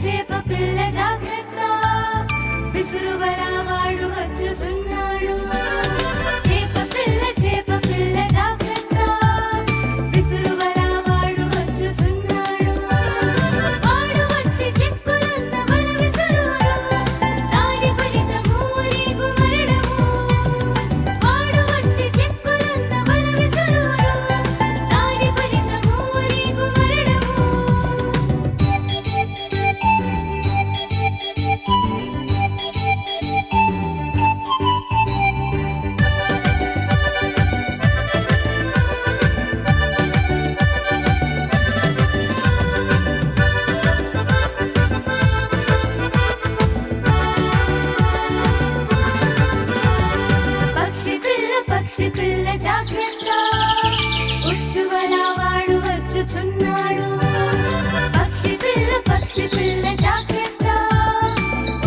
చేప పిల్ల జాగ్రత్త విసురువల వాడు వచ్చుచున్నాడు చేప పిల్ల జాగ్రత్త విసురువల వాడు వచ్చుచున్నాడు వాడు వచ్చి చిక్కులన్న వల విసురును దాని ఫలితము నీకు మరణము వాడు వచ్చి చిక్కులన్న వల విసురును దాని ఫలితము నీకు మరణము పక్షి పిల్ల జాగ్రత్త ఉచ్చువల వాడు వచ్చుచున్నాడు పక్షి పిల్ల జాగ్రత్త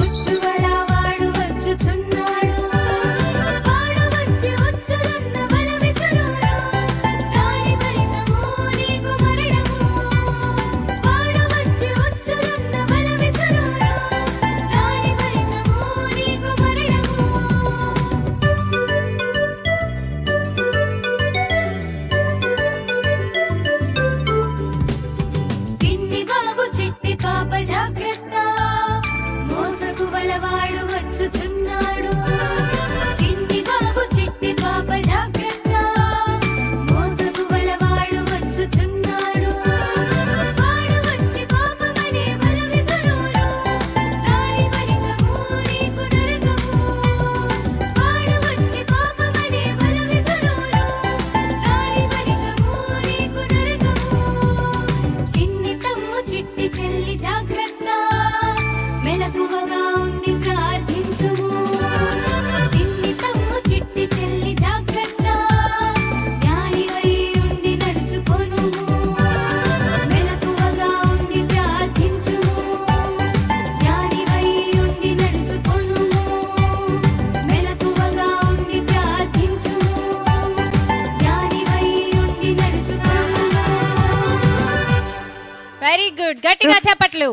ఉచ్చువల వాడు వచ్చుచున్నాడు వాడు వచ్చి ఉచ్చులన్న వల విసురును దాని ఫలితము నీకు మరణము వాడు వచ్చి ఉచ్చులన్న వల విసురును దాని ఫలితము నీకు మరణము చిన్ని బాబు చిట్టి పాప జాగ్రత్త మోసపు వలవాడు వచ్చుచున్నాడు చిన్ని బాబు చిట్టి పాప జాగ్రత్త మోసపు వలవాడు వచ్చుచున్నాడు వాడు వచ్చి పాపమనే వల విసురును దాని ఫలితము నీకు నరకము వాడు వచ్చి పాపమనే వల విసురును దాని ఫలితము నీకు నరకము చిన్ని తమ్ము చిట్టి చెల్లి జాగ్రత్త మెలకువగా ఉండి ప్రార్థించుము చిన్ని తమ్ము చిట్టి చెల్లి జాగ్రత్త జ్ఞానివై ఉండి నడుచుకొనుము మెలకువగా ఉండి ప్రార్థించుము జ్ఞానివై ఉండి నడుచుకొనుము మెలకువగా ఉండి ప్రార్థించుము జ్ఞానివై ఉండి నడుచుకొనుము వెరీ గుడ్, గట్టిగా చెప్పట్లు.